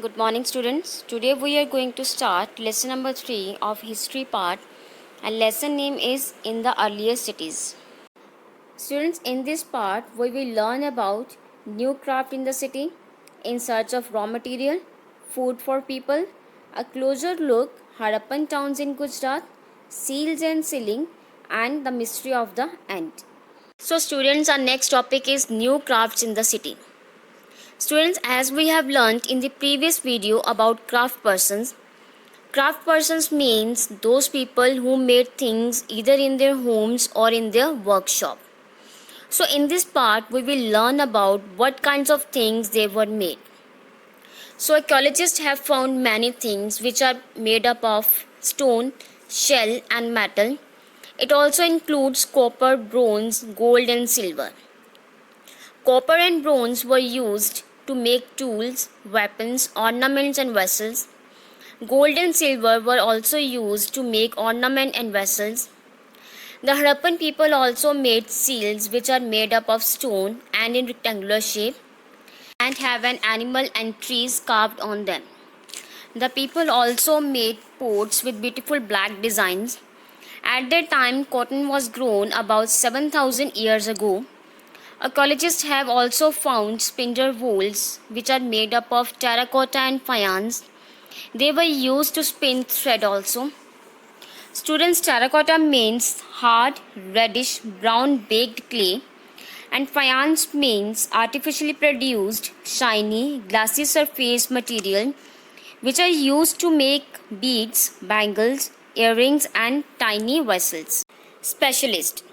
Good morning, students. Today we are going to start lesson number 3 of history part, and lesson name is In the Earlier Cities. Students, in this part we will learn about new craft in the city, in search of raw material, food for people, a closer look, Harappan towns in Gujarat, seals and sealing, and the mystery of the ant. So students, our next topic is new crafts in the city. Students, as we have learnt in the previous video about craft persons means those people who made things either in their homes or in their workshop. So in this part, we will learn about what kinds of things they were made. So archaeologists have found many things which are made up of stone, shell and metal. It also includes copper, bronze, gold and silver. Copper and bronze were used to make tools, weapons, ornaments, and vessels. Gold and silver were also used to make ornament and vessels. The Harappan people also made seals which are made up of stone and in rectangular shape and have an animal and trees carved on them. The people also made pots with beautiful black designs. At that time, cotton was grown about 7,000 years ago. Archaeologists have also found spindle wheels which are made up of terracotta and faience. They were used to spin thread also. Students, terracotta means hard, reddish, brown baked clay, and faience means artificially produced, shiny, glassy surface material which are used to make beads, bangles, earrings, and tiny vessels. Specialist.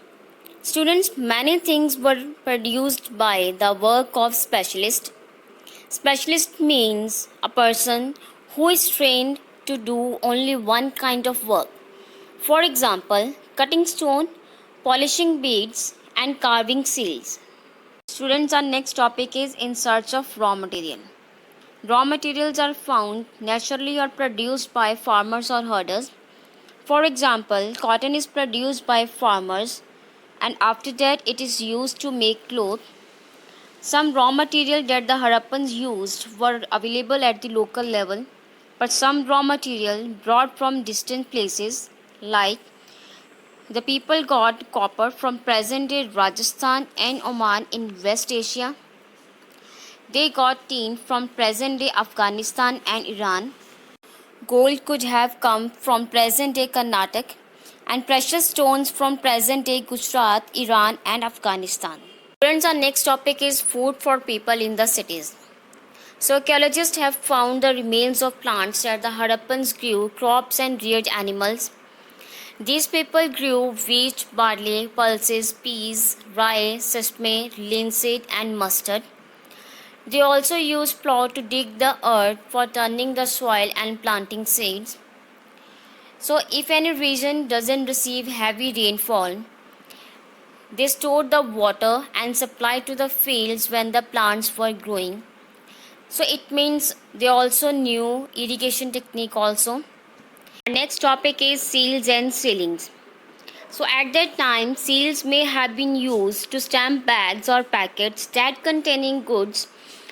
Students, many things were produced by the work of specialist. Specialist means a person who is trained to do only one kind of work. For example, cutting stone, polishing beads, and carving seals. Students, our next topic is in search of raw material. Raw materials are found naturally or produced by farmers or herders. For example, cotton is produced by farmers and after that it is used to make cloth. Some raw material that the Harappans used were available at the local level, but some raw material brought from distant places, like the people got copper from present-day Rajasthan and Oman in West Asia. They got tin from present-day Afghanistan and Iran. Gold could have come from present-day Karnataka, and precious stones from present-day Gujarat, Iran and Afghanistan. Students, our next topic is food for people in the cities. So archaeologists have found the remains of plants that the Harappans grew, crops and reared animals. These people grew wheat, barley, pulses, peas, rye, sesame, linseed and mustard. They also used plough to dig the earth for turning the soil and planting seeds. So if any region doesn't receive heavy rainfall, they stored the water and supplied to the fields when the plants were growing. So it means they also knew irrigation technique also. Our next topic is seals and sealings. So at that time, seals may have been used to stamp bags or packets that containing goods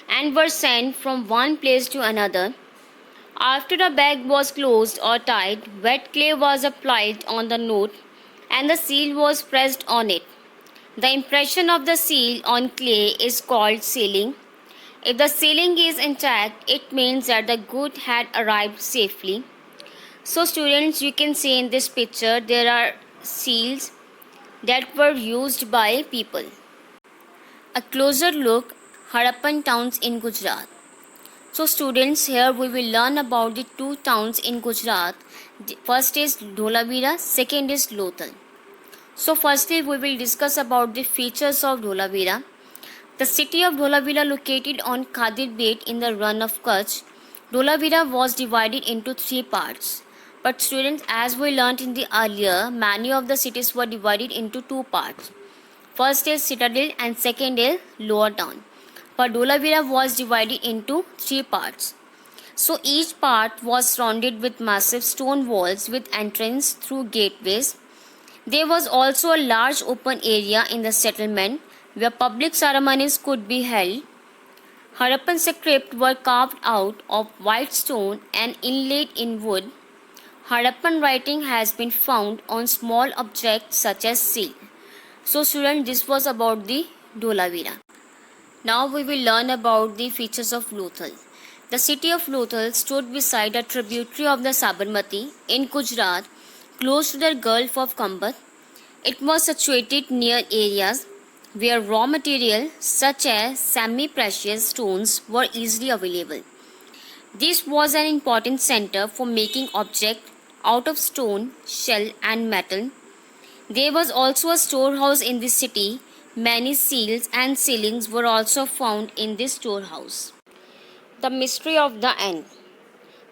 and were sent from one place to another. After the bag was closed or tied, wet clay was applied on the note and the seal was pressed on it. The impression of the seal on clay is called sealing. If the sealing is intact, it means that the good had arrived safely. So students, you can see in this picture there are seals that were used by people. A closer look, Harappan towns in Gujarat. So students, here we will learn about the two towns in Gujarat. The first is Dholavira, second is Lothal. So firstly we will discuss about the features of Dholavira. The city of Dholavira, located on Khadir Bait in the run of Kutch, Dholavira was divided into three parts. But students, as we learnt in the earlier, many of the cities were divided into two parts. First is Citadel and second is Lower Town. But Dholavira was divided into three parts. So each part was surrounded with massive stone walls with entrance through gateways. There was also a large open area in the settlement where public ceremonies could be held. Harappan script were carved out of white stone and inlaid in wood. Harappan writing has been found on small objects such as seal. So students, this was about the Dholavira. Now we will learn about the features of Lothal. The city of Lothal stood beside a tributary of the Sabarmati in Gujarat, close to the Gulf of Kambat. It was situated near areas where raw material such as semi-precious stones were easily available. This was an important center for making objects out of stone, shell and metal. There was also a storehouse in the city. Many seals and ceilings were also found in this storehouse. The mystery of the end.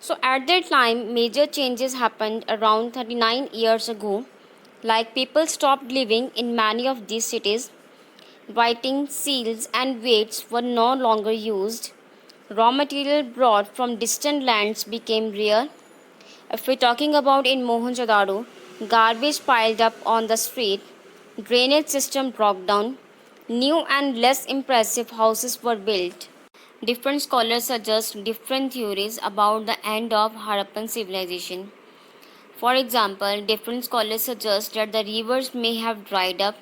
So at that time, major changes happened around 39 years ago. Like people stopped living in many of these cities. Writing, seals and weights were no longer used. Raw material brought from distant lands became rare. If we're talking about in Mohenjo-daro, garbage piled up on the street, drainage system broke down, new and less impressive houses were built. Different scholars suggest different theories about the end of Harappan civilization. For example, different scholars suggest that the rivers may have dried up.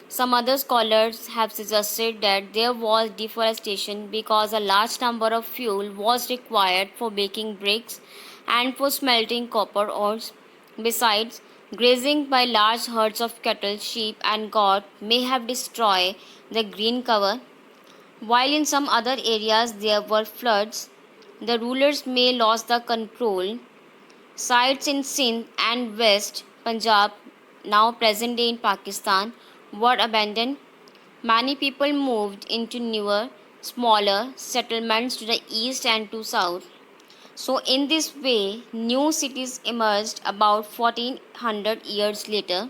Some other scholars have suggested that there was deforestation because a large number of fuel was required for baking bricks and for smelting copper ores. Besides, grazing by large herds of cattle, sheep, and goat may have destroyed the green cover. While in some other areas there were floods, the rulers may lost the control. Sites in Sindh and West Punjab, now present day in Pakistan, were abandoned. Many people moved into newer, smaller settlements to the east and to south. So, in this way, new cities emerged about 1400 years later.